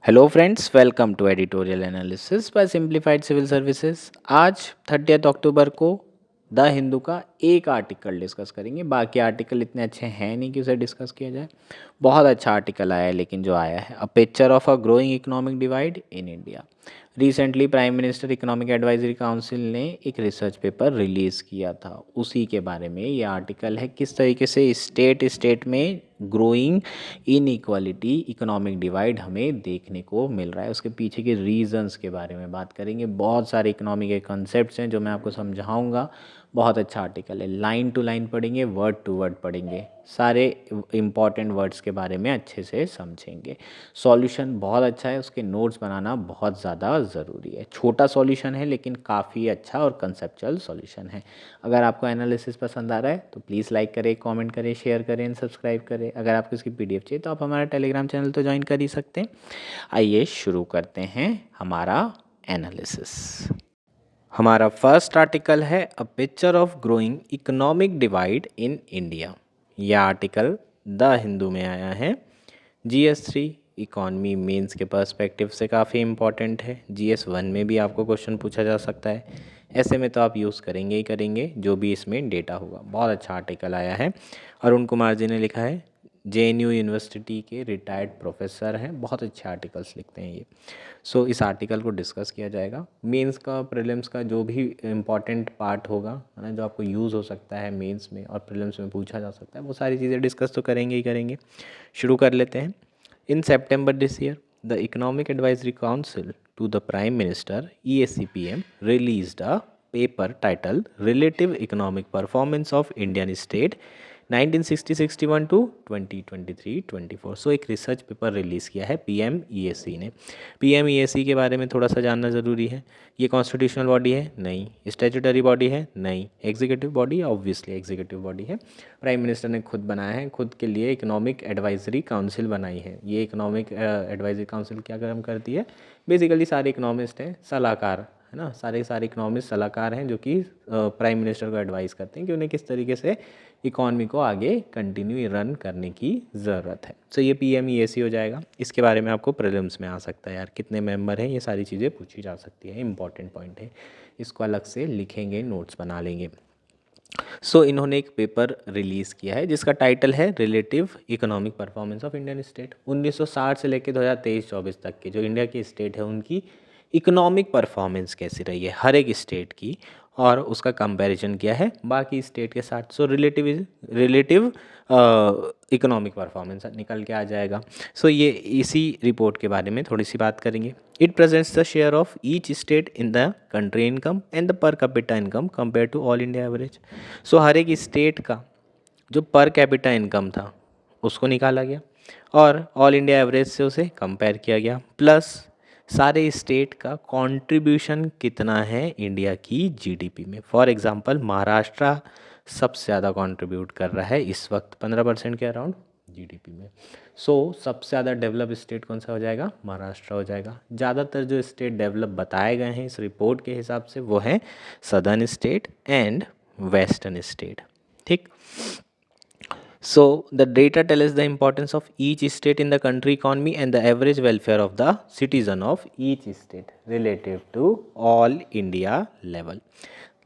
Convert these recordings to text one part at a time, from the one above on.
Hello friends, welcome to editorial analysis by simplified civil services. आज 30 अक्टूबर को the Hindu का एक आर्टिकल डिस्कस करेंगे। बाकी आर्टिकल इतने अच्छे हैं नहीं कि उसे डिस्कस किया जाए। बहुत अच्छा आर्टिकल आया है, लेकिन जो आया है, a picture of a growing economic divide in India. Recently prime minister economic advisory council ने एक रिसर्च पेपर रिलीज़ किया था, उसी के बारे में ये आर्टिकल है। किस तरीके से स्टेट में ग्रोइंग इनइक्वालिटी, इकोनॉमिक डिवाइड हमें देखने को मिल रहा है, उसके पीछे के रीजंस के बारे में बात करेंगे। बहुत सारे इकोनॉमिक के कॉन्सेप्ट्स हैं जो मैं आपको समझाऊंगा। बहुत अच्छा आर्टिकल है, लाइन टू लाइन पढ़ेंगे, वर्ड टू वर्ड पढ़ेंगे, सारे इंपॉर्टेंट वर्ड्स के बारे में अच्छे से समझेंगे। सॉल्यूशन बहुत अच्छा है, उसके नोट्स बनाना बहुत ज़्यादा ज़रूरी है। छोटा सॉल्यूशन है लेकिन काफ़ी अच्छा और कंसेप्चुअल सॉल्यूशन है। अगर आपको एनालिसिस पसंद आ रहा है तो प्लीज़ लाइक करें, कमेंट करें, शेयर करें एंड सब्सक्राइब करें। अगर आपको इसकी पीडीएफ चाहिए तो आप हमारा टेलीग्राम चैनल तो ज्वाइन कर ही सकते हैं। आइए शुरू करते हैं हमारा एनालिसिस। हमारा फर्स्ट आर्टिकल है a picture of growing economic divide in India. यह आर्टिकल द हिंदू में आया है। GS3 इकॉनमी मेंस के पर्सपेक्टिव से काफ़ी इम्पॉर्टेंट है। GS1 में भी आपको क्वेश्चन पूछा जा सकता है। ऐसे में तो आप यूज़ करेंगे ही करेंगे जो भी इसमें डेटा होगा। बहुत अच्छा आर्टिकल आया है। अरुण कुमार जी ने लिखा है, JNU यूनिवर्सिटी के रिटायर्ड प्रोफेसर हैं, बहुत अच्छे आर्टिकल्स लिखते हैं ये। सो इस आर्टिकल को डिस्कस किया जाएगा। मेंस का, प्रीलिम्स का जो भी इम्पॉर्टेंट पार्ट होगा, है ना, जो आपको यूज़ हो सकता है मेंस में और प्रीलिम्स में पूछा जा सकता है, वो सारी चीज़ें डिस्कस तो करेंगे ही करेंगे। शुरू कर लेते हैं। इन September this year, the Economic Advisory Council to the Prime Minister (EACPM) released a paper titled Relative Economic Performance of Indian State 1960-61 to 2023-24। सो एक रिसर्च पेपर रिलीज़ किया है PMEAC ने। PMEAC के बारे में थोड़ा सा जानना ज़रूरी है। ये कॉन्स्टिट्यूशनल बॉडी है? नहीं। स्टैट्यूटरी बॉडी है? नहीं। Executive body? Obviously executive body है। प्राइम मिनिस्टर ने खुद बनाया है, खुद के लिए इकोनॉमिक एडवाइजरी काउंसिल बनाई है। ये इकोनॉमिक एडवाइजरी काउंसिल क्या काम करती है? बेसिकली सारे इकोनॉमिस्ट हैं, सलाहकार, है ना, सारे इकोनॉमिस्ट सलाहकार हैं जो कि प्राइम मिनिस्टर को एडवाइस करते हैं कि उन्हें किस तरीके से इकॉनमी को आगे कंटिन्यू रन करने की ज़रूरत है। सो ये PMEAC हो जाएगा। इसके बारे में आपको प्रीलिम्स में आ सकता है यार, कितने मेंबर हैं, ये सारी चीज़ें पूछी जा सकती है, इंपॉर्टेंट पॉइंट है। इसको अलग से लिखेंगे, नोट्स बना लेंगे। सो इन्होंने एक पेपर रिलीज़ किया है जिसका टाइटल है relative economic performance of Indian state. 1960 से लेकर 2023-24 तक के जो इंडिया की स्टेट है उनकी इकोनॉमिक परफॉर्मेंस कैसी रही है हर एक स्टेट की, और उसका कंपैरिजन किया है बाकी स्टेट के साथ। सो रिलेटिव इकोनॉमिक परफॉर्मेंस निकल के आ जाएगा। सो ये इसी रिपोर्ट के बारे में थोड़ी सी बात करेंगे। It presents the share of each state in the country income and the per capita income compare to all India average. So हर एक स्टेट का जो पर कैपिटा इनकम था उसको निकाला गया और ऑल इंडिया एवरेज से उसे कंपेयर किया गया, प्लस सारे स्टेट का कंट्रीब्यूशन कितना है इंडिया की GDP में। फॉर एग्जांपल महाराष्ट्र सबसे ज़्यादा कंट्रीब्यूट कर रहा है इस वक्त 15% के अराउंड GDP में। सो सबसे ज़्यादा डेवलप स्टेट कौन सा हो जाएगा? महाराष्ट्र हो जाएगा। ज़्यादातर जो स्टेट डेवलप बताए गए हैं इस रिपोर्ट के हिसाब से वो हैं southern state and western state. ठीक। So the data tell us the importance of each state in the country economy and the average welfare of the citizen of each state relative to all India level।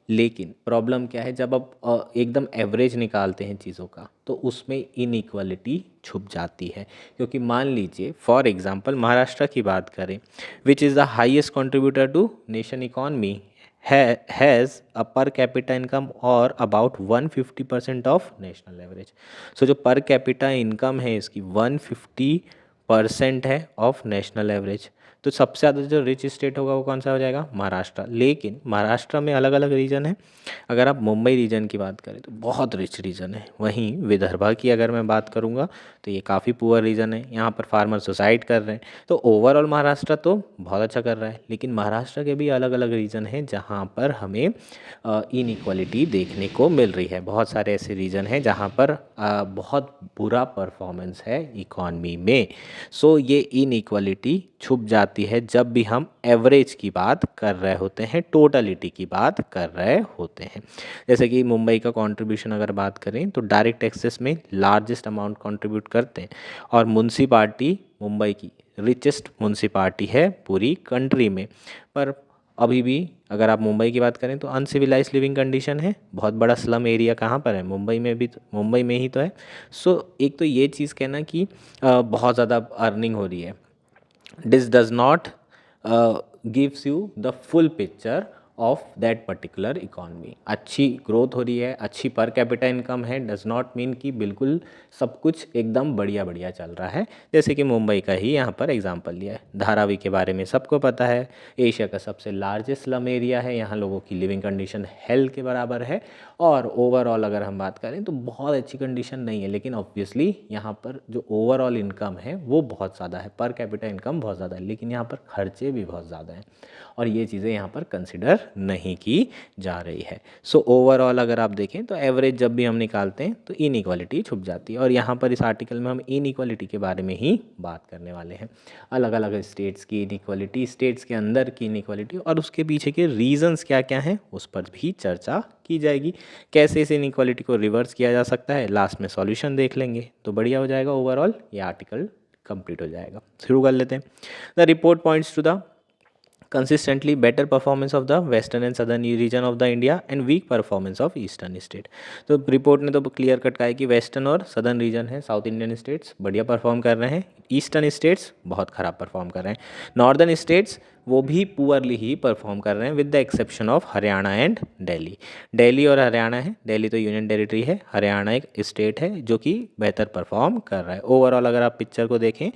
लेकिन problem क्या है, जब आप एकदम average निकालते हैं चीज़ों का तो उसमें इनइक्वालिटी छुप जाती है। क्योंकि मान लीजिए फॉर एग्जांपल महाराष्ट्र की बात करें, which is the highest contributor to nation economy, has a per capita income और about 150% of national average. So जो पर कैपिटा इनकम है इसकी 150% है ऑफ नेशनल एवरेज। तो सबसे ज़्यादा जो रिच स्टेट होगा वो कौन सा हो जाएगा? महाराष्ट्र। लेकिन महाराष्ट्र में अलग अलग रीजन है। अगर आप मुंबई रीजन की बात करें तो बहुत रिच रीजन है। वहीं विदर्भा की अगर मैं बात करूँगा तो ये काफ़ी पुअर रीजन है, यहाँ पर फार्मर सुसाइड कर रहे हैं। तो ओवरऑल महाराष्ट्र तो बहुत अच्छा कर रहा है, लेकिन महाराष्ट्र के भी अलग अलग रीजन हैं जहाँ पर हमें इनइक्वालिटी देखने को मिल रही है। बहुत सारे ऐसे रीजन हैं जहाँ पर बहुत बुरा परफॉर्मेंस है इकॉनमी में। सो ये इनइक्वालिटी छुप जाती है जब भी हम एवरेज की बात कर रहे होते हैं, टोटलिटी की बात कर रहे होते हैं। जैसे कि मुंबई का कंट्रीब्यूशन अगर बात करें तो डायरेक्ट टैक्सेस में लार्जेस्ट अमाउंट कंट्रीब्यूट करते हैं और म्युनिसिपैलिटी मुंबई की रिचेस्ट म्यूनसिपालिटी है पूरी कंट्री में। पर अभी भी अगर आप मुंबई की बात करें तो अनसिविलाइज लिविंग कंडीशन है। बहुत बड़ा स्लम एरिया कहाँ पर है? मुंबई में भी, मुंबई में ही तो है। सो एक तो ये चीज़ कहना कि बहुत ज़्यादा अर्निंग हो रही है, this does not gives you the full picture of that particular economy. अच्छी ग्रोथ हो रही है, अच्छी पर कैपिटा इनकम है, डज नॉट मीन कि बिल्कुल सब कुछ एकदम बढ़िया बढ़िया चल रहा है। जैसे कि मुंबई का ही यहाँ पर एग्जांपल लिया है। धारावी के बारे में सबको पता है, एशिया का सबसे लार्जेस्ट स्लम एरिया है, यहाँ लोगों की लिविंग कंडीशन हेल के बराबर है। और ओवरऑल अगर हम बात करें तो बहुत अच्छी कंडीशन नहीं है, लेकिन ऑब्वियसली यहाँ पर जो ओवरऑल इनकम है वो बहुत ज़्यादा है, पर कैपिटा इनकम बहुत ज़्यादा है, लेकिन यहाँ पर खर्चे भी बहुत ज़्यादा हैं और ये चीज़ें यहाँ पर कंसिडर नहीं की जा रही है। सो ओवरऑल अगर आप देखें तो एवरेज जब भी हम निकालते हैं तो इनइक्वालिटी छुप जाती है। और यहाँ पर इस आर्टिकल में हम इनइक्वालिटी के बारे में ही बात करने वाले हैं, अलग अलग स्टेट्स की इनइक्वालिटी, स्टेट्स के अंदर की इनइक्वालिटी और उसके पीछे के रीजंस क्या क्या हैं उस पर भी चर्चा की जाएगी। कैसे इस इनइक्वालिटी को रिवर्स किया जा सकता है, लास्ट में सॉल्यूशन देख लेंगे तो बढ़िया हो जाएगा। ओवरऑल ये आर्टिकल कंप्लीट हो जाएगा। शुरू कर लेते हैं। The report points to the consistently better performance of the western and southern region of the India and weak performance of eastern state। तो रिपोर्ट ने तो क्लियर कट कहा है कि वेस्टर्न और सदर्न रीजन है, साउथ इंडियन स्टेट्स बढ़िया perform कर रहे हैं, ईस्टर्न स्टेट्स बहुत ख़राब परफॉर्म कर रहे हैं, नॉर्दर्न स्टेट्स वो भी पुअरली ही परफॉर्म कर रहे हैं with the exception of Haryana and Delhi. Delhi और हरियाणा है, दिल्ली तो यूनियन टेरिटरी है, हरियाणा एक स्टेट है जो कि बेहतर परफॉर्म कर रहा है। ओवरऑल अगर आप पिक्चर को देखें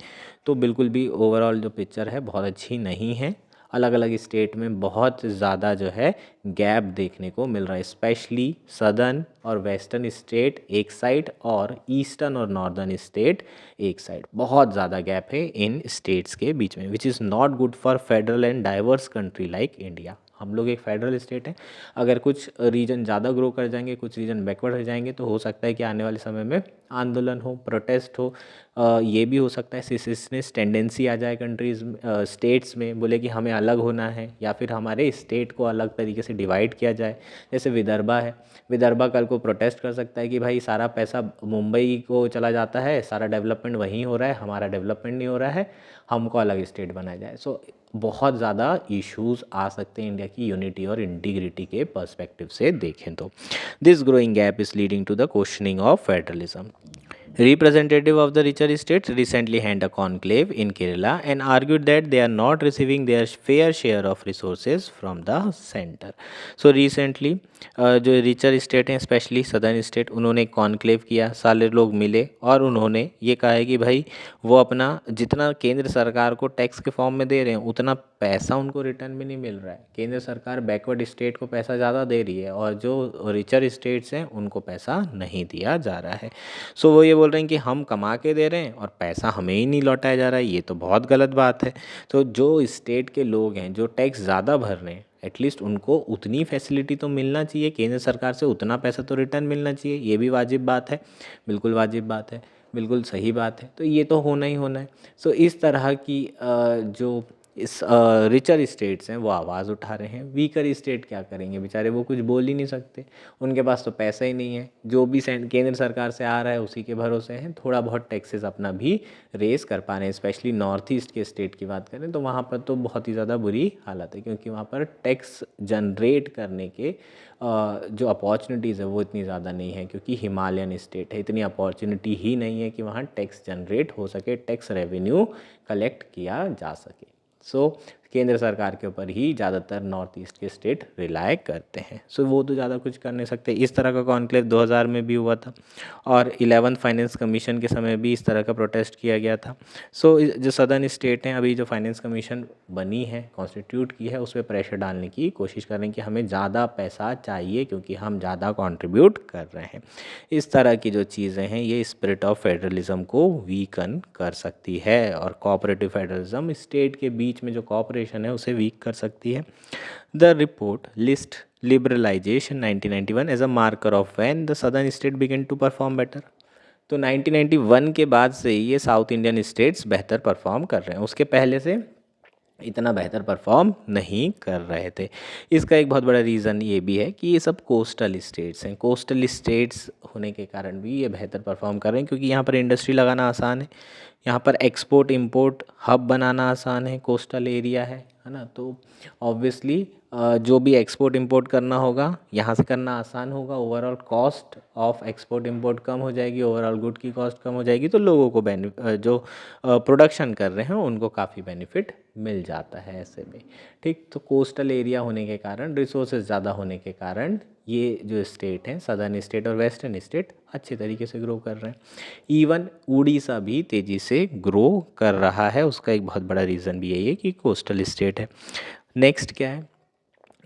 तो बिल्कुल भी ओवरऑल जो पिक्चर है बहुत अच्छी नहीं है। अलग अलग स्टेट में बहुत ज़्यादा जो है गैप देखने को मिल रहा है, स्पेशली सदर्न और वेस्टर्न स्टेट एक साइड और ईस्टर्न और नॉर्दर्न स्टेट एक साइड, बहुत ज़्यादा गैप है इन स्टेट्स के बीच में, which is not good for federal and diverse country like India. हम लोग एक फेडरल स्टेट है, अगर कुछ रीजन ज़्यादा ग्रो कर जाएंगे, कुछ रीजन बैकवर्ड हो जाएंगे तो हो सकता है कि आने वाले समय में आंदोलन हो, प्रोटेस्ट हो, ये भी हो सकता है सिसेशनिस्ट टेंडेंसी आ जाए कंट्रीज़ स्टेट्स में, बोले कि हमें अलग होना है या फिर हमारे स्टेट को अलग तरीके से डिवाइड किया जाए। जैसे विदर्भा है, विदर्भा कल को प्रोटेस्ट कर सकता है कि भाई सारा पैसा मुंबई को चला जाता है, सारा डेवलपमेंट वहीं हो रहा है, हमारा डेवलपमेंट नहीं हो रहा है, हमको अलग स्टेट बनाया जाए। सो बहुत ज़्यादा इश्यूज आ सकते हैं इंडिया की यूनिटी और इंटीग्रिटी के पर्सपेक्टिव से देखें तो। This growing gap is leading to the questioning of federalism. Representative of the richer states recently held a conclave in Kerala and argued that they are not receiving their fair share of resources from the center. So recently जो richer state हैं specially southern state, उन्होंने conclave किया, सारे लोग मिले और उन्होंने ये कहा है कि भाई वो अपना जितना केंद्र सरकार को टैक्स के फॉर्म में दे रहे हैं उतना पैसा उनको रिटर्न में नहीं मिल रहा है। केंद्र सरकार बैकवर्ड स्टेट को पैसा ज़्यादा दे रही है और जो रिचर स्टेट्स हैं उनको पैसा नहीं दिया जा रहा है। सो वो ये बोल रहे हैं कि हम कमा के दे रहे हैं और पैसा हमें ही नहीं लौटाया जा रहा है, ये तो बहुत गलत बात है। तो जो स्टेट के लोग हैं जो टैक्स ज़्यादा भर रहे हैं, एटलीस्ट उनको उतनी फैसिलिटी तो मिलना चाहिए, केंद्र सरकार से उतना पैसा तो रिटर्न मिलना चाहिए, ये भी वाजिब बात है, बिल्कुल वाजिब बात है, बिल्कुल सही बात है। तो ये तो होना ही होना है। सो इस तरह की जो इस रिचर स्टेट्स हैं वो आवाज़ उठा रहे हैं, वीकर स्टेट क्या करेंगे बेचारे, वो कुछ बोल ही नहीं सकते, उनके पास तो पैसा ही नहीं है, जो भी केंद्र सरकार से आ रहा है उसी के भरोसे हैं, थोड़ा बहुत टैक्सेस अपना भी रेस कर पा रहे हैं। स्पेशली नॉर्थ ईस्ट के स्टेट की बात करें तो वहाँ पर तो बहुत ही ज़्यादा बुरी हालत है, क्योंकि वहाँ पर टैक्स जनरेट करने के जो अपॉर्चुनिटीज़ है वो इतनी ज़्यादा नहीं है, क्योंकि हिमालयन स्टेट है, इतनी अपॉर्चुनिटी ही नहीं है कि वहाँ टैक्स जनरेट हो सके, टैक्स रेवेन्यू कलेक्ट किया जा सके। सो केंद्र सरकार के ऊपर ही ज़्यादातर नॉर्थ ईस्ट के स्टेट रिलाय करते हैं। सो वो तो ज़्यादा कुछ कर नहीं सकते। इस तरह का कॉन्क्लेव 2000 में भी हुआ था और 11th फाइनेंस कमीशन के समय भी इस तरह का प्रोटेस्ट किया गया था। सो जो सदर्न स्टेट हैं, अभी जो फाइनेंस कमीशन बनी है, कॉन्स्टिट्यूट की है, उस पर प्रेशर डालने की कोशिश कर रहे हैं कि हमें ज़्यादा पैसा चाहिए क्योंकि हम ज़्यादा कॉन्ट्रीब्यूट कर रहे हैं। इस तरह की जो चीज़ें हैं ये स्पिरिट ऑफ फेडरलिज्म को वीकन कर सकती है और कोऑपरेटिव फेडरलिज्म स्टेट के बीच में जो कोऑपरेशन है उसे वीक कर सकती है। The report list liberalisation 1991 as a marker of when the southern state begin to perform better. तो 1991 के बाद से ये साउथ इंडियन स्टेट्स बेहतर परफॉर्म कर रहे हैं, उसके पहले से इतना बेहतर परफॉर्म नहीं कर रहे थे। इसका एक बहुत बड़ा रीज़न ये भी है कि ये सब कोस्टल स्टेट्स हैं। कोस्टल स्टेट्स होने के कारण भी ये बेहतर परफॉर्म कर रहे हैं, क्योंकि यहाँ पर इंडस्ट्री लगाना आसान है, यहाँ पर एक्सपोर्ट इंपोर्ट हब बनाना आसान है, कोस्टल एरिया है ना। तो ऑब्वियसली जो भी एक्सपोर्ट इंपोर्ट करना होगा यहाँ से करना आसान होगा, overall cost of export import कम हो जाएगी, ओवरऑल गुड की कॉस्ट कम हो जाएगी, तो लोगों को जो प्रोडक्शन कर रहे हैं उनको काफ़ी बेनिफिट मिल जाता है ऐसे में। ठीक, तो कोस्टल एरिया होने के कारण, रिसोर्सेज ज़्यादा होने के कारण ये जो स्टेट हैं, सदर्न स्टेट और वेस्टर्न स्टेट, अच्छे तरीके से ग्रो कर रहे हैं। इवन उड़ीसा भी तेज़ी से ग्रो कर रहा है, उसका एक बहुत बड़ा रीज़न भी यही है कि कोस्टल स्टेट है। नेक्स्ट क्या है?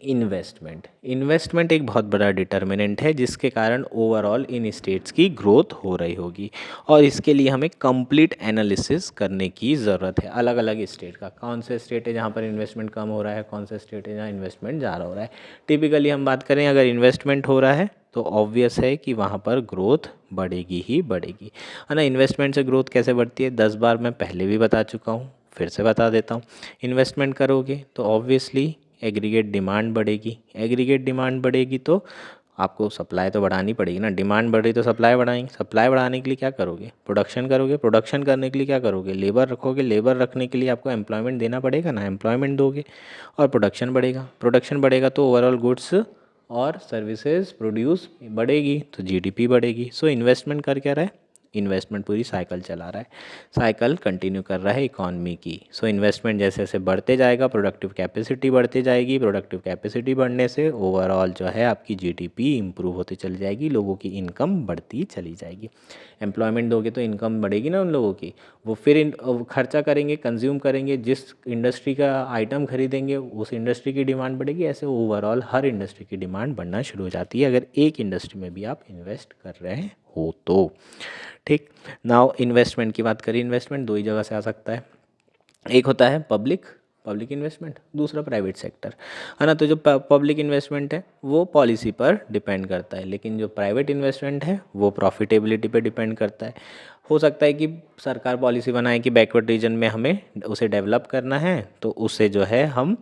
इन्वेस्टमेंट। इन्वेस्टमेंट एक बहुत बड़ा डिटर्मिनेंट है जिसके कारण ओवरऑल इन स्टेट्स की ग्रोथ हो रही होगी, और इसके लिए हमें कंप्लीट एनालिसिस करने की ज़रूरत है अलग अलग स्टेट का। कौन से स्टेट है जहाँ पर इन्वेस्टमेंट कम हो रहा है, कौन सा स्टेट है जहाँ इन्वेस्टमेंट ज़्यादा हो रहा है। टिपिकली हम बात करें, अगर इन्वेस्टमेंट हो रहा है तो ऑब्वियस है कि वहाँ पर ग्रोथ बढ़ेगी ही बढ़ेगी, है ना। इन्वेस्टमेंट से ग्रोथ कैसे बढ़ती है 10 बार मैं पहले भी बता चुका हूँ, फिर से बता देता हूँ। इन्वेस्टमेंट करोगे तो ऑब्वियसली एग्रीगेट डिमांड बढ़ेगी, एग्रीगेट डिमांड बढ़ेगी तो आपको सप्लाई तो बढ़ानी पड़ेगी ना। डिमांड बढ़ रही तो सप्लाई बढ़ाएंगे, सप्लाई बढ़ाने के लिए क्या करोगे? प्रोडक्शन करोगे, प्रोडक्शन करने के लिए क्या करोगे? लेबर रखोगे, लेबर रखने के लिए आपको एम्प्लॉयमेंट देना पड़ेगा ना, एम्प्लॉयमेंट दोगे और प्रोडक्शन बढ़ेगा, प्रोडक्शन बढ़ेगा तो ओवरऑल गुड्स और सर्विसेज प्रोड्यूस बढ़ेगी तो जीडीपी बढ़ेगी। सो इन्वेस्टमेंट कर क्या रहा है? इन्वेस्टमेंट पूरी साइकिल चला रहा है, साइकिल कंटिन्यू कर रहा है इकॉनमी की। सो इन्वेस्टमेंट जैसे जैसे बढ़ते जाएगा, प्रोडक्टिव कैपेसिटी बढ़ती जाएगी, प्रोडक्टिव कैपेसिटी बढ़ने से ओवरऑल जो है आपकी जीडीपी इंप्रूव होती चली जाएगी, लोगों की इनकम बढ़ती चली जाएगी। एम्प्लॉयमेंट दोगे तो इनकम बढ़ेगी ना उन लोगों की, वो फिर खर्चा करेंगे, कंज्यूम करेंगे, जिस इंडस्ट्री का आइटम खरीदेंगे उस इंडस्ट्री की डिमांड बढ़ेगी। ऐसे ओवरऑल हर इंडस्ट्री की डिमांड बढ़ना शुरू हो जाती है अगर एक इंडस्ट्री में भी आप इन्वेस्ट कर रहे हो तो। ठीक, नाउ इन्वेस्टमेंट की बात करें, इन्वेस्टमेंट दो ही जगह से आ सकता है, एक होता है पब्लिक पब्लिक इन्वेस्टमेंट, दूसरा प्राइवेट सेक्टर, है ना। तो जो पब्लिक इन्वेस्टमेंट है वो पॉलिसी पर डिपेंड करता है, लेकिन जो प्राइवेट इन्वेस्टमेंट है वो प्रॉफिटेबिलिटी पे डिपेंड करता है। हो सकता है कि सरकार पॉलिसी बनाए कि बैकवर्ड रीजन में हमें उसे डेवलप करना है, तो उससे जो है हम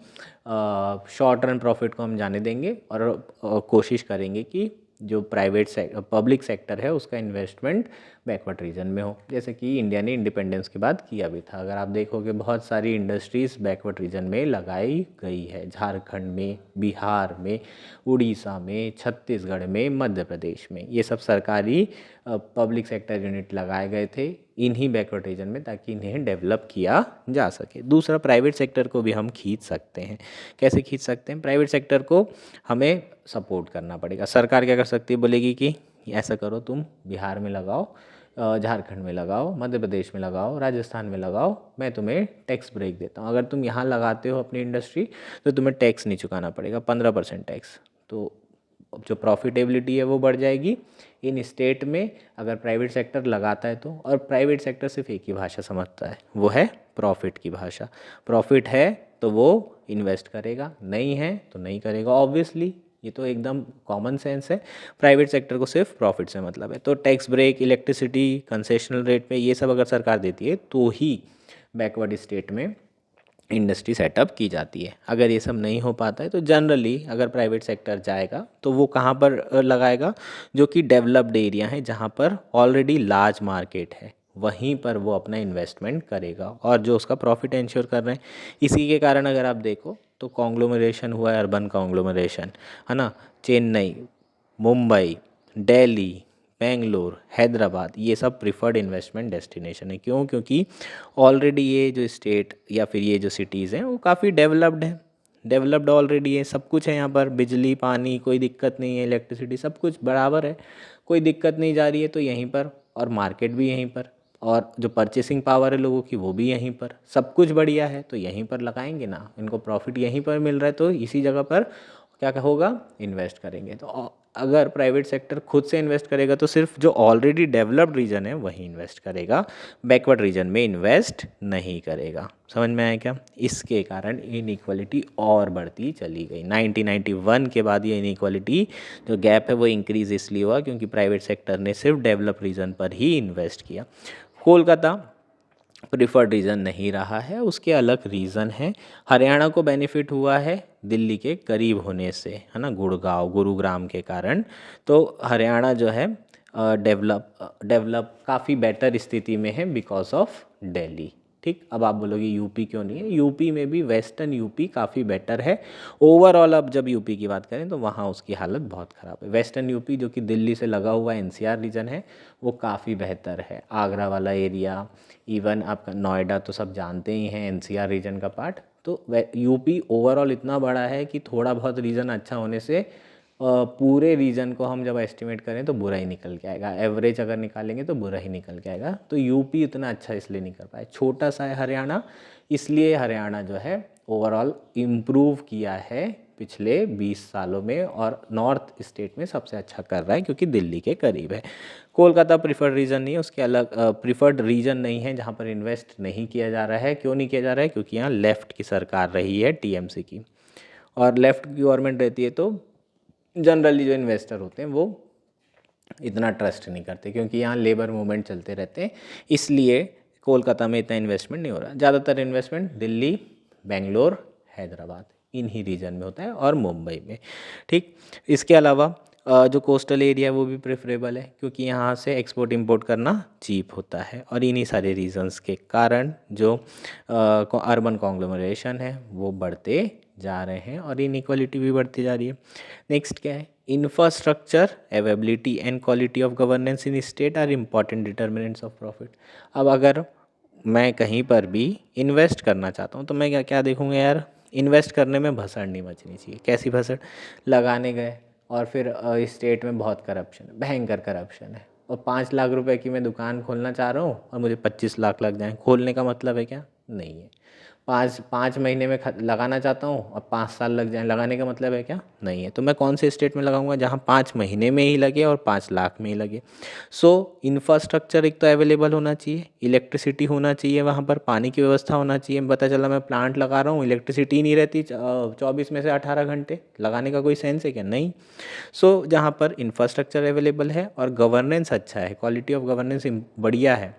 शॉर्ट रन प्रॉफिट को हम जाने देंगे और कोशिश करेंगे कि जो पब्लिक सेक्टर है उसका इन्वेस्टमेंट बैकवर्ड रीजन में हो, जैसे कि इंडिया ने इंडिपेंडेंस के बाद किया भी था। अगर आप देखोगे बहुत सारी इंडस्ट्रीज़ बैकवर्ड रीजन में लगाई गई है, झारखंड में, बिहार में, उड़ीसा में, छत्तीसगढ़ में, मध्य प्रदेश में, ये सब सरकारी पब्लिक सेक्टर यूनिट लगाए गए थे इन्हीं बैकवर्ड रीजन में, ताकि इन्हें डेवलप किया जा सके। दूसरा, प्राइवेट सेक्टर को भी हम खींच सकते हैं। कैसे खींच सकते हैं? प्राइवेट सेक्टर को हमें सपोर्ट करना पड़ेगा। सरकार क्या कर सकती है? बोलेगी कि ऐसा करो, तुम बिहार में लगाओ, झारखंड में लगाओ, मध्य प्रदेश में लगाओ, राजस्थान में लगाओ, मैं तुम्हें टैक्स ब्रेक देता हूँ। अगर तुम यहाँ लगाते हो अपनी इंडस्ट्री तो तुम्हें टैक्स नहीं चुकाना पड़ेगा, 15% टैक्स। तो जो प्रॉफिटेबिलिटी है वो बढ़ जाएगी इन स्टेट में अगर प्राइवेट सेक्टर लगाता है तो। और प्राइवेट सेक्टर सिर्फ एक ही भाषा समझता है, वो है प्रॉफिट की भाषा। प्रॉफिट है तो वो इन्वेस्ट करेगा, नहीं है तो नहीं करेगा। ऑब्वियसली ये तो एकदम कॉमन सेंस है, प्राइवेट सेक्टर को सिर्फ प्रॉफिट से मतलब है। तो tax break, electricity concessional rate पे ये सब अगर सरकार देती है तो ही बैकवर्ड स्टेट में इंडस्ट्री सेटअप की जाती है। अगर ये सब नहीं हो पाता है तो जनरली अगर प्राइवेट सेक्टर जाएगा तो वो कहाँ पर लगाएगा? जो कि डेवलप्ड एरिया है, जहाँ पर ऑलरेडी लार्ज मार्केट है, वहीं पर वो अपना इन्वेस्टमेंट करेगा और जो उसका प्रॉफिट इंश्योर कर रहे हैं। इसी के कारण अगर आप देखो तो कॉन्ग्लोमरेशन हुआ है, अर्बन कॉन्ग्लोमरेशन, है ना। चेन्नई, मुंबई, दिल्ली, बेंगलोर, हैदराबाद, ये सब प्रिफर्ड इन्वेस्टमेंट डेस्टिनेशन है। क्यों? क्योंकि ऑलरेडी ये जो स्टेट या फिर ये जो सिटीज़ हैं वो काफ़ी डेवलप्ड हैं, डेवलप्ड ऑलरेडी है, सब कुछ है यहाँ पर, बिजली, पानी, कोई दिक्कत नहीं है, इलेक्ट्रिसिटी, सब कुछ बराबर है, कोई दिक्कत नहीं जा रही है तो यहीं पर, और मार्केट भी यहीं पर, और जो परचेसिंग पावर है लोगों की वो भी यहीं पर, सब कुछ बढ़िया है तो यहीं पर लगाएंगे ना। इनको प्रॉफिट यहीं पर मिल रहा है तो इसी जगह पर क्या होगा? इन्वेस्ट करेंगे। तो अगर प्राइवेट सेक्टर खुद से इन्वेस्ट करेगा तो सिर्फ जो ऑलरेडी डेवलप्ड रीजन है वहीं इन्वेस्ट करेगा, बैकवर्ड रीजन में इन्वेस्ट नहीं करेगा। समझ में आया क्या? इसके कारण इनइक्वालिटी और बढ़ती चली गई। 1991 के बाद ये इनइक्वालिटी जो गैप है वो इंक्रीज इसलिए हुआ क्योंकि प्राइवेट सेक्टर ने सिर्फ डेवलप रीजन पर ही इन्वेस्ट किया। कोलकाता प्रिफर्ड रीजन नहीं रहा है, उसके अलग रीज़न है। हरियाणा को बेनिफिट हुआ है दिल्ली के करीब होने से, है ना, गुड़गांव गुरुग्राम के कारण। तो हरियाणा जो है डेवलप काफ़ी बेटर स्थिति में है बिकॉज ऑफ दिल्ली। ठीक, अब आप बोलोगे यूपी क्यों नहीं है? यूपी में भी वेस्टर्न यूपी काफ़ी बेटर है ओवरऑल। अब जब यूपी की बात करें तो वहाँ उसकी हालत बहुत ख़राब है। वेस्टर्न यूपी जो कि दिल्ली से लगा हुआ एनसीआर रीजन है वो काफ़ी बेहतर है। आगरा वाला एरिया, इवन आपका नोएडा तो सब जानते ही हैं एनसीआर रीजन का पार्ट। तो यूपी ओवरऑल इतना बड़ा है कि थोड़ा बहुत रीजन अच्छा होने से पूरे रीजन को हम जब एस्टिमेट करें तो बुरा ही निकल के आएगा। एवरेज अगर निकालेंगे तो बुरा ही निकल के आएगा। तो यूपी इतना अच्छा इसलिए नहीं कर पाए, छोटा सा है हरियाणा, इसलिए हरियाणा जो है ओवरऑल इम्प्रूव किया है पिछले 20 सालों में और नॉर्थ स्टेट में सबसे अच्छा कर रहा है क्योंकि दिल्ली के करीब है। कोलकाता प्रिफर्ड रीजन नहीं है, उसके अलग प्रिफर्ड रीजन नहीं है जहाँ पर इन्वेस्ट नहीं किया जा रहा है। क्यों नहीं किया जा रहा है? क्योंकि यहाँ लेफ़्ट की सरकार रही है, टीएमसी की, और लेफ़्ट की गवर्नमेंट रहती है तो जनरली जो इन्वेस्टर होते हैं वो इतना ट्रस्ट नहीं करते क्योंकि यहाँ लेबर मूवमेंट चलते रहते हैं, इसलिए कोलकाता में इतना इन्वेस्टमेंट नहीं हो रहा। ज़्यादातर इन्वेस्टमेंट दिल्ली, बेंगलोर, हैदराबाद इन्हीं रीजन में होता है और मुंबई में। ठीक, इसके अलावा जो कोस्टल एरिया है वो भी प्रेफरेबल है क्योंकि यहाँ से एक्सपोर्ट इंपोर्ट करना चीप होता है। और इन्हीं सारे रीजंस के कारण जो अर्बन कॉन्ग्लोमरेशन है वो बढ़ते जा रहे हैं और इनइक्वालिटी भी बढ़ती जा रही है। नेक्स्ट क्या है? Infrastructure, availability and quality of governance in state are important determinants of profit. अब अगर मैं कहीं पर भी इन्वेस्ट करना चाहता हूँ तो मैं क्या क्या देखूँगा यार? इन्वेस्ट करने में भसड़ नहीं मचनी चाहिए। कैसी भसड़? लगाने गए और फिर स्टेट में बहुत करप्शन है, भयंकर करप्शन है, और 5 लाख रुपए की मैं दुकान खोलना चाह रहा हूँ और मुझे 25 लाख लग जाए। खोलने का मतलब है क्या? नहीं है। 5 महीने में लगाना चाहता हूँ और 5 साल लग जाए, लगाने का मतलब है क्या? नहीं है। तो मैं कौन से स्टेट में लगाऊंगा? जहाँ 5 महीने में ही लगे और 5 लाख में ही लगे। सो इंफ्रास्ट्रक्चर एक तो अवेलेबल होना चाहिए, इलेक्ट्रिसिटी होना चाहिए, वहाँ पर पानी की व्यवस्था होना चाहिए। पता चला मैं प्लांट लगा रहा हूँ, इलेक्ट्रिसिटी नहीं रहती 24 में से 18 घंटे, लगाने का कोई सेंस है क्या? नहीं। सो जहाँ पर इंफ्रास्ट्रक्चर अवेलेबल है और गवर्नेंस अच्छा है, क्वालिटी ऑफ गवर्नेंस बढ़िया है,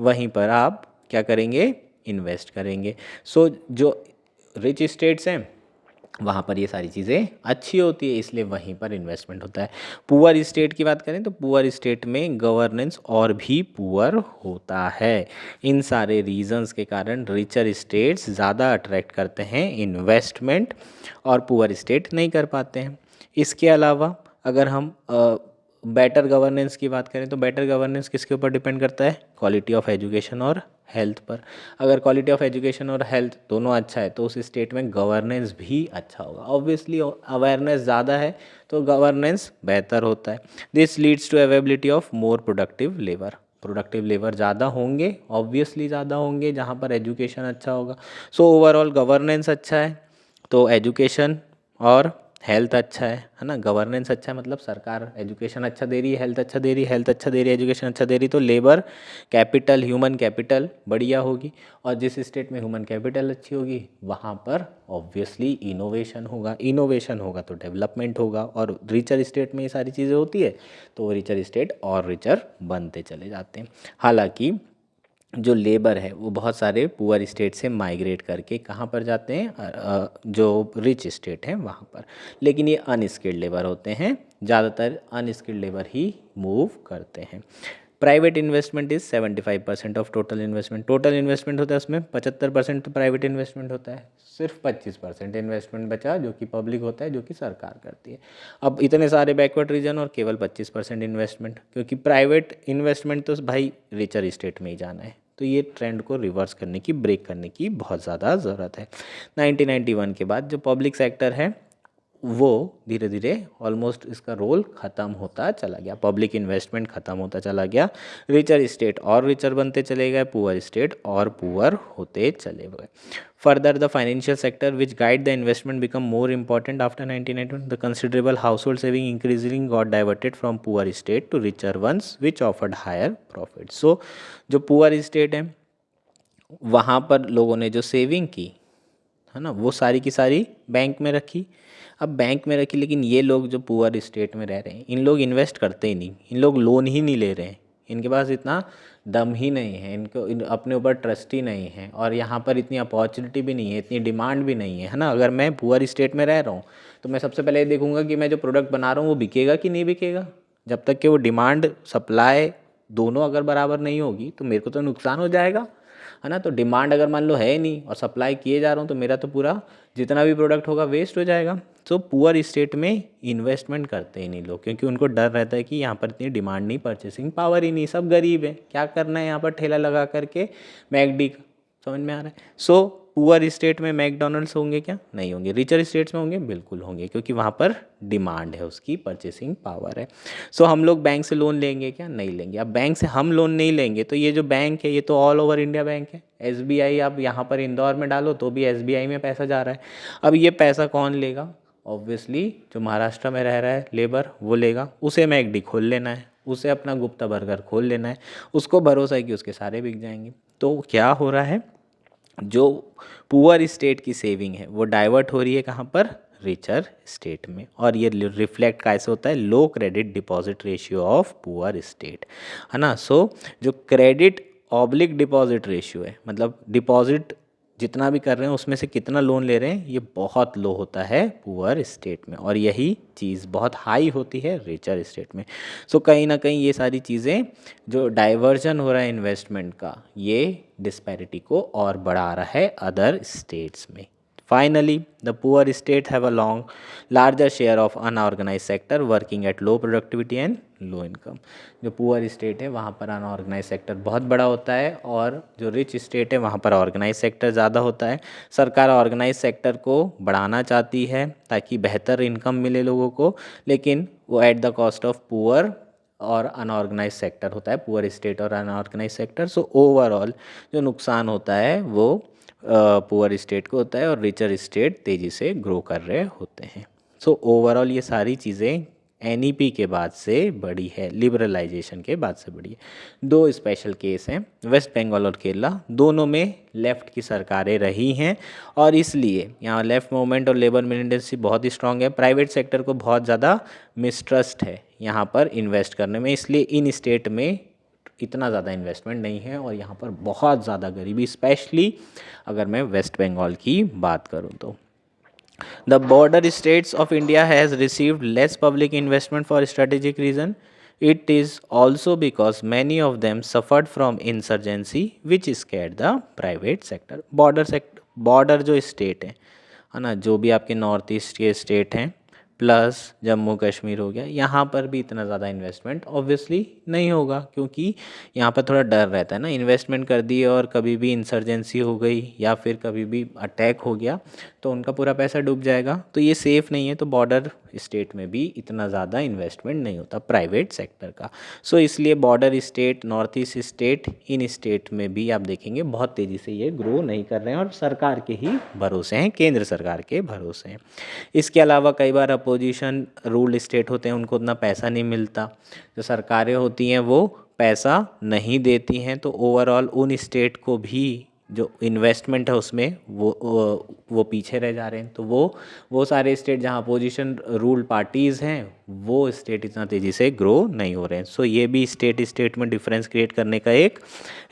वहीं पर आप क्या करेंगे? इन्वेस्ट करेंगे। सो जो रिच स्टेट्स हैं वहाँ पर ये सारी चीज़ें अच्छी होती है, इसलिए वहीं पर इन्वेस्टमेंट होता है। पुअर स्टेट की बात करें तो पुअर स्टेट में गवर्नेंस और भी पुअर होता है। इन सारे रीजंस के कारण रिचर स्टेट्स ज़्यादा अट्रैक्ट करते हैं इन्वेस्टमेंट और पुअर स्टेट नहीं कर पाते हैं। इसके अलावा अगर हम बेटर गवर्नेंस की बात करें तो बेटर गवर्नेंस किसके ऊपर डिपेंड करता है? क्वालिटी ऑफ एजुकेशन और हेल्थ पर। अगर क्वालिटी ऑफ एजुकेशन और हेल्थ दोनों अच्छा है तो उस स्टेट में गवर्नेंस भी अच्छा होगा। ऑब्वियसली अवेयरनेस ज़्यादा है तो गवर्नेंस बेहतर होता है। This leads to availability of more productive labour. Productive labour ज़्यादा होंगे, ऑब्वियसली ज़्यादा होंगे जहाँ पर एजुकेशन अच्छा होगा। सो ओवरऑल गवर्नेंस अच्छा है तो एजुकेशन और हेल्थ अच्छा है ना। गवर्नेंस अच्छा है मतलब सरकार एजुकेशन अच्छा दे रही है, हेल्थ अच्छा दे रही है, हेल्थ अच्छा दे रही है, एजुकेशन अच्छा दे रही है, तो लेबर कैपिटल, ह्यूमन कैपिटल बढ़िया होगी। और जिस स्टेट में ह्यूमन कैपिटल अच्छी होगी वहाँ पर ऑब्वियसली इनोवेशन होगा, इनोवेशन होगा तो डेवलपमेंट होगा। और रिचर स्टेट में ये सारी चीज़ें होती है तो रिचर स्टेट और रिचर बनते चले जाते हैं। हालांकि जो लेबर है वो बहुत सारे पुअर स्टेट से माइग्रेट करके कहाँ पर जाते हैं? जो रिच स्टेट हैं वहाँ पर। लेकिन ये अनस्किल्ड लेबर होते हैं, ज़्यादातर अनस्किल्ड लेबर ही मूव करते हैं। Private investment is 75% of total investment. Total investment होता है उसमें 75% तो प्राइवेट इन्वेस्टमेंट होता है, सिर्फ 25% इन्वेस्टमेंट बचा जो कि पब्लिक होता है, जो कि सरकार करती है। अब इतने सारे बैकवर्ड रीजन और केवल 25% इन्वेस्टमेंट, क्योंकि प्राइवेट इन्वेस्टमेंट तो भाई रिचर स्टेट में ही जाना है। तो ये ट्रेंड को रिवर्स करने की, ब्रेक करने की बहुत ज़्यादा ज़रूरत है। 1991 के बाद जो पब्लिक सेक्टर है वो धीरे धीरे ऑलमोस्ट इसका रोल ख़त्म होता चला गया, पब्लिक इन्वेस्टमेंट ख़त्म होता चला गया। रिचर स्टेट और रिचर बनते चले गए, पुअर स्टेट और पुअर होते चले गए। Further the financial sector which guide the investment become more important after 1991। The considerable household saving increasing got diverted from poor state to richer ones which offered higher profit. So जो poor state है वहाँ पर लोगों ने जो saving की है ना वो सारी की सारी बैंक में रखी। अब बैंक में रखी, लेकिन ये लोग जो पुअर स्टेट में रह रहे हैं इन लोग इन्वेस्ट करते ही नहीं, इन लोग लोन ही नहीं ले रहे हैं, इनके पास इतना दम ही नहीं है, इनको अपने ऊपर ट्रस्ट ही नहीं है, और यहाँ पर इतनी अपॉर्चुनिटी भी नहीं है, इतनी डिमांड भी नहीं है ना। अगर मैं पुअर स्टेट में रह रहा हूँ तो मैं सबसे पहले ये देखूंगा कि मैं जो प्रोडक्ट बना रहा हूँ वो बिकेगा कि नहीं बिकेगा। जब तक कि वो डिमांड सप्लाई दोनों अगर बराबर नहीं होगी तो मेरे को तो नुकसान हो जाएगा, है ना। तो डिमांड अगर मान लो है ही नहीं और सप्लाई किए जा रहा हूँ तो मेरा तो पूरा जितना भी प्रोडक्ट होगा वेस्ट हो जाएगा। तो पुअर स्टेट में इन्वेस्टमेंट करते ही नहीं लोग, क्योंकि उनको डर रहता है कि यहाँ पर इतनी डिमांड नहीं, परचेसिंग पावर ही नहीं, सब गरीब है, क्या करना है यहाँ पर ठेला लगा करके मैकडी का। समझ में आ रहा है। सो पुअर स्टेट में मैकडोनल्ड्स होंगे क्या? नहीं होंगे। रिचर स्टेट्स में होंगे? बिल्कुल होंगे, क्योंकि वहाँ पर डिमांड है, उसकी परचेसिंग पावर है। सो हम लोग बैंक से लोन लेंगे क्या? नहीं लेंगे। अब बैंक से हम लोन नहीं लेंगे तो ये जो बैंक है ये तो ऑल ओवर इंडिया बैंक है। SBI आप यहाँ पर इंदौर में डालो तो भी SBI में पैसा जा रहा है। अब ये पैसा कौन लेगा? ऑब्वियसली जो महाराष्ट्र में रह रहा है लेबर वो लेगा। उसे मैकडी खोल लेना है, उसे अपना गुप्ता बर्गर खोल लेना है, उसको भरोसा है कि उसके सारे बिक जाएंगे। तो क्या हो रहा है, जो पुअर स्टेट की सेविंग है वो डाइवर्ट हो रही है कहाँ पर? रिचर स्टेट में। और ये रिफ्लेक्ट कैसे होता है? Low credit deposit ratio of poor state, है ना। सो जो क्रेडिट ऑब्लिक डिपॉजिट रेशियो है, मतलब डिपॉजिट जितना भी कर रहे हैं उसमें से कितना लोन ले रहे हैं, ये बहुत लो होता है पुअर स्टेट में, और यही चीज़ बहुत हाई होती है रिचर स्टेट में। सो कहीं ना कहीं ये सारी चीज़ें जो डाइवर्जन हो रहा है इन्वेस्टमेंट का, ये डिस्पैरिटी को और बढ़ा रहा है अदर स्टेट्स में। Finally, the poor state have a larger share of unorganized sector working at low productivity and low income. जो पुअर स्टेट है वहाँ पर अनऑर्गेनाइज सेक्टर बहुत बड़ा होता है, और जो रिच स्टेट है वहाँ पर ऑर्गेनाइज सेक्टर ज़्यादा होता है। सरकार ऑर्गेनाइज सेक्टर को बढ़ाना चाहती है ताकि बेहतर इनकम मिले लोगों को, लेकिन वो at the cost of poor और अनऑर्गेनाइज सेक्टर होता है, पुअर स्टेट और अनऑर्गेनाइज सेक्टर। सो ओवरऑल जो नुकसान होता है वो पुअर स्टेट को होता है, और रिचर स्टेट तेज़ी से ग्रो कर रहे होते हैं। सो ओवरऑल ये सारी चीज़ें NEP के बाद से बड़ी है, लिबरलाइजेशन के बाद से बड़ी है। दो स्पेशल केस हैं, वेस्ट बंगाल और केरला, दोनों में लेफ़्ट की सरकारें रही हैं, और इसलिए यहाँ लेफ़्ट मूवमेंट और लेबर मिलिटेंसी बहुत ही स्ट्रांग है। प्राइवेट सेक्टर को बहुत ज़्यादा मिसट्रस्ट है यहाँ पर इन्वेस्ट करने में, इसलिए इन स्टेट में इतना ज़्यादा इन्वेस्टमेंट नहीं है, और यहाँ पर बहुत ज़्यादा गरीबी, स्पेशली अगर मैं वेस्ट बंगाल की बात करूँ तो। The border states of India has received less public investment for strategic reason. It is also because many of them suffered from insurgency which scared the private sector. Border जो state है ना, जो भी आपके नॉर्थ ईस्ट के state हैं plus Jammu Kashmir हो गया, यहाँ पर भी इतना ज़्यादा इन्वेस्टमेंट ऑब्वियसली नहीं होगा, क्योंकि यहाँ पर थोड़ा डर रहता है ना, इन्वेस्टमेंट कर दी और कभी भी इंसर्जेंसी हो गई या फिर कभी भी अटैक हो गया तो उनका पूरा पैसा डूब जाएगा, तो ये सेफ़ नहीं है। तो बॉर्डर स्टेट में भी इतना ज़्यादा इन्वेस्टमेंट नहीं होता प्राइवेट सेक्टर का। सो इसलिए border state, north east state, इन स्टेट में भी आप देखेंगे बहुत तेज़ी से ये ग्रो नहीं कर रहे हैं, और सरकार के ही भरोसे हैं, केंद्र सरकार के भरोसे हैं। इसके अलावा कई बार अपोजिशन रूल स्टेट होते हैं, उनको उतना पैसा नहीं मिलता, जो सरकारें होती हैं वो पैसा नहीं देती हैं, तो ओवरऑल उन स्टेट को भी जो इन्वेस्टमेंट है उसमें वो पीछे रह जा रहे हैं। तो वो सारे स्टेट जहाँ अपोजिशन रूल पार्टीज़ हैं वो स्टेट इतना तेज़ी से ग्रो नहीं हो रहे हैं। सो ये भी स्टेट में डिफरेंस क्रिएट करने का एक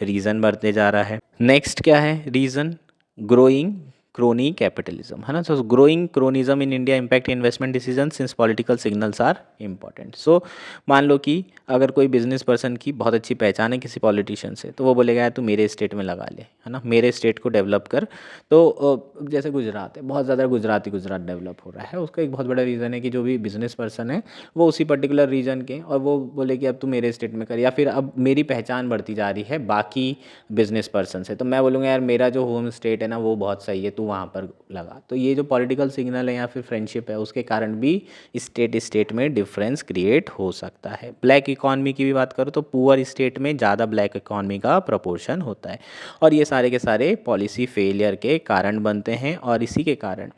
रीज़न बढ़ते जा रहा है। नेक्स्ट क्या है रीज़न? ग्रोइंग क्रोनी कैपिटलिज्म, है ना। So growing cronyism in India impact investment decision since political signals are important. So मान लो कि अगर कोई बिजनेस पर्सन की बहुत अच्छी पहचान है किसी पॉलिटिशियन से, तो वो बोलेगा यार तू मेरे स्टेट में लगा ले, है ना, मेरे स्टेट को डेवलप कर। तो जैसे गुजरात है, बहुत ज़्यादा गुजरात डेवलप हो रहा है, उसका एक बहुत बड़ा रीज़न है कि जो भी बिजनेस पर्सन है वो उसी पर्टिकुलर रीजन के, और वो बोले कि अब तू मेरे स्टेट में कर, या फिर अब मेरी पहचान बढ़ती जा रही है बाकी बिजनेस पर्सन से, तो मैं बोलूँगा यार मेरा जो होम स्टेट है ना वो बहुत सही है, तू वहाँ पर लगा। तो ये जो पॉलिटिकल सिग्नल है या फिर फ्रेंडशिप है उसके कारण भी स्टेट में डिफरेंस क्रिएट हो सकता है। ब्लैक इकॉनमी की भी बात करो तो पुअर स्टेट में ज़्यादा ब्लैक इकॉनमी का प्रपोर्शन होता है, और ये सारे के सारे पॉलिसी फेलियर के कारण बनते हैं, और इसी के कारण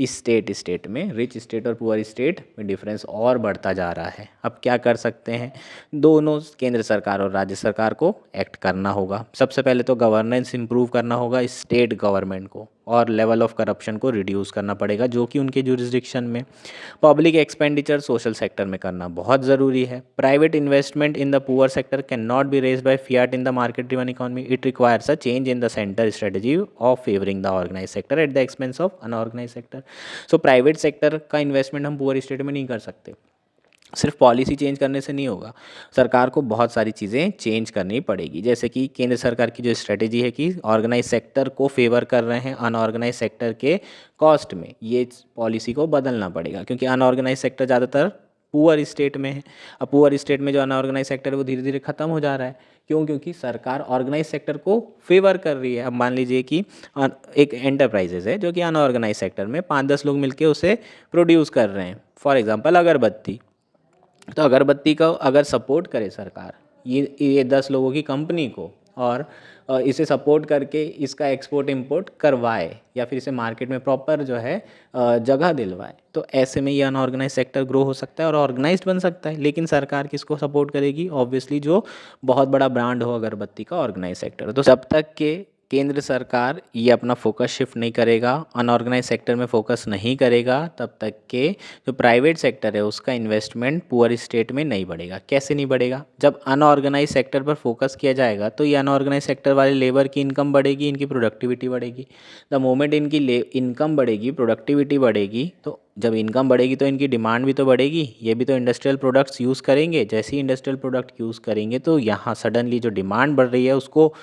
स्टेट में रिच स्टेट और पुअर स्टेट में डिफरेंस और बढ़ता जा रहा है। अब क्या कर सकते हैं? दोनों केंद्र सरकार और राज्य सरकार को एक्ट करना होगा। सबसे पहले तो गवर्नेंस इंप्रूव करना होगा स्टेट गवर्नमेंट को, और लेवल ऑफ करप्शन को रिड्यूस करना पड़ेगा जो कि उनके जुरिस्डिक्शन में। पब्लिक एक्सपेंडिचर सोशल सेक्टर में करना बहुत ज़रूरी है। Private investment in the poor sector can not be raise by fiat in the market driven economy, it requires a change in the centre strategy of favouring the organise sector at the expense of unorganise sector. So private sector का investment हम poor state में नहीं कर सकते, सिर्फ policy change करने से नहीं होगा, सरकार को बहुत सारी चीज़ें चेंज करनी पड़ेगी। जैसे कि केंद्र सरकार की जो स्ट्रेटेजी है कि ऑर्गेनाइज सेक्टर को फेवर कर रहे हैं अनऑर्गेनाइज सेक्टर के कॉस्ट में, ये पॉलिसी को बदलना पड़ेगा क्योंकि अनऑर्गेनाइज सेक्टर ज़्यादातर पुअर स्टेट में है। अब पुअर स्टेट में जो अनऑर्गेनाइज सेक्टर है वो धीरे धीरे ख़त्म हो जा रहा है। क्यों? क्योंकि सरकार ऑर्गेनाइज सेक्टर को फेवर कर रही है। अब मान लीजिए कि एक एंटरप्राइजेज है जो कि अनऑर्गेनाइज सेक्टर में 5-10 लोग मिलकर उसे प्रोड्यूस कर रहे हैं, फॉर एग्जाम्पल अगरबत्ती। तो अगरबत्ती का अगर सपोर्ट करे सरकार ये 10 लोगों की कंपनी को और इसे सपोर्ट करके इसका एक्सपोर्ट इंपोर्ट करवाए या फिर इसे मार्केट में प्रॉपर जो है जगह दिलवाए, तो ऐसे में ये अनऑर्गेनाइज सेक्टर ग्रो हो सकता है और ऑर्गेनाइज्ड बन सकता है। लेकिन सरकार किसको सपोर्ट करेगी? ऑब्वियसली जो बहुत बड़ा ब्रांड हो अगरबत्ती का, ऑर्गेनाइज सेक्टर। तो जब तक के केंद्र सरकार ये अपना फोकस शिफ्ट नहीं करेगा, अनऑर्गेनाइज सेक्टर में फोकस नहीं करेगा, तब तक के जो प्राइवेट सेक्टर है उसका इन्वेस्टमेंट पुअर स्टेट में नहीं बढ़ेगा। कैसे नहीं बढ़ेगा? जब अनऑर्गेनाइज सेक्टर पर फोकस किया जाएगा तो ये अनऑर्गेनाइज सेक्टर वाले लेबर की इनकम बढ़ेगी, इनकी प्रोडक्टिविटी बढ़ेगी। द मोमेंट इनकी इनकम बढ़ेगी, प्रोडक्टिविटी बढ़ेगी, तो जब इनकम बढ़ेगी तो इनकी डिमांड भी तो बढ़ेगी, ये भी तो इंडस्ट्रियल प्रोडक्ट्स यूज़ करेंगे। जैसे ही इंडस्ट्रियल प्रोडक्ट यूज़ करेंगे तो यहाँ सडनली जो डिमांड बढ़ रही है उसको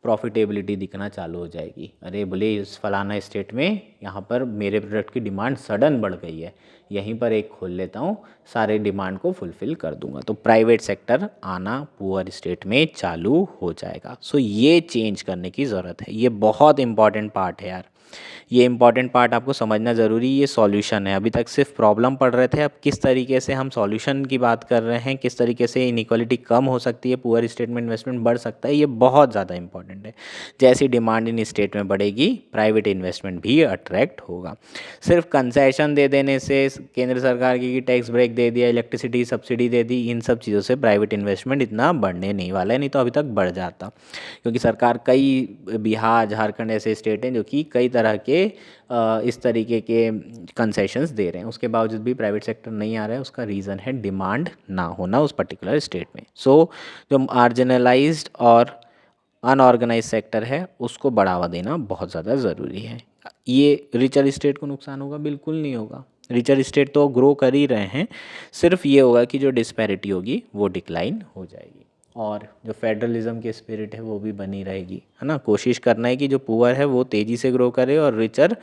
प्रॉफिटेबिलिटी दिखना चालू हो जाएगी। अरे बोले इस फलाना स्टेट में यहाँ पर मेरे प्रोडक्ट की डिमांड सडन बढ़ गई है, यहीं पर एक खोल लेता हूँ, सारे डिमांड को फुलफ़िल कर दूंगा। तो प्राइवेट सेक्टर आना पुअर स्टेट में चालू हो जाएगा। सो ये चेंज करने की ज़रूरत है। ये बहुत इंपॉर्टेंट पार्ट है यार, ये इंपॉर्टेंट पार्ट आपको समझना ज़रूरी। ये सॉल्यूशन है। अभी तक सिर्फ प्रॉब्लम पढ़ रहे थे, अब किस तरीके से हम सॉल्यूशन की बात कर रहे हैं, किस तरीके से इनइक्वालिटी कम हो सकती है, पुअर स्टेट में इन्वेस्टमेंट बढ़ सकता है, ये बहुत ज़्यादा इंपॉर्टेंट है। जैसी डिमांड इन स्टेट में बढ़ेगी प्राइवेट इन्वेस्टमेंट भी अट्रैक्ट होगा। सिर्फ कंसेशन दे देने से, केंद्र सरकार की टैक्स ब्रेक दे दिया, इलेक्ट्रिसिटी सब्सिडी दे दी, इन सब चीज़ों से प्राइवेट इन्वेस्टमेंट इतना बढ़ने नहीं वाला है, नहीं तो अभी तक बढ़ जाता। क्योंकि सरकार कई, बिहार झारखंड ऐसे स्टेट हैं जो कि कई तरह के इस तरीके के कंसेशंस दे रहे हैं, उसके बावजूद भी प्राइवेट सेक्टर नहीं आ रहा है। उसका रीज़न है डिमांड ना होना उस पर्टिकुलर स्टेट में। सो जो मार्जिनलाइज्ड और अनऑर्गेनाइज सेक्टर है उसको बढ़ावा देना बहुत ज़्यादा ज़रूरी है। ये रिचर स्टेट को नुकसान होगा? बिल्कुल नहीं होगा। रिचर स्टेट तो ग्रो कर ही रहे हैं, सिर्फ ये होगा कि जो डिस्पैरिटी होगी वो डिक्लाइन हो जाएगी और जो फेडरलिज्म की स्पिरिट है वो भी बनी रहेगी, है ना। कोशिश करना है कि जो पुअर है वो तेज़ी से ग्रो करे और रिचर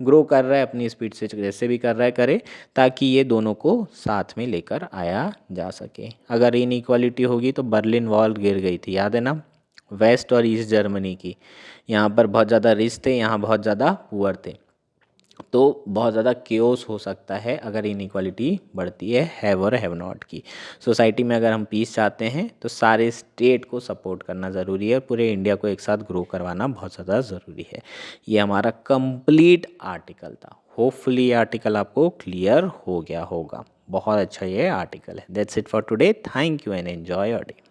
ग्रो कर रहा है अपनी स्पीड से, जैसे भी कर रहा है करे, ताकि ये दोनों को साथ में लेकर आया जा सके। अगर इनइक्वालिटी होगी तो बर्लिन वॉल गिर गई थी, याद है ना, वेस्ट और ईस्ट जर्मनी की। यहाँ पर बहुत ज़्यादा रिच थे, यहाँ बहुत ज़्यादा पुअर थे, तो बहुत ज़्यादा केओस हो सकता है अगर इनइक्वालिटी बढ़ती है हैव और हैव नॉट की। सोसाइटी में अगर हम पीस चाहते हैं तो सारे स्टेट को सपोर्ट करना ज़रूरी है, पूरे इंडिया को एक साथ ग्रो करवाना बहुत ज़्यादा ज़रूरी है। ये हमारा कंप्लीट आर्टिकल था। होपफुली ये आर्टिकल आपको क्लियर हो गया होगा। बहुत अच्छा ये आर्टिकल है। That's it for today. Thank you and enjoy your day.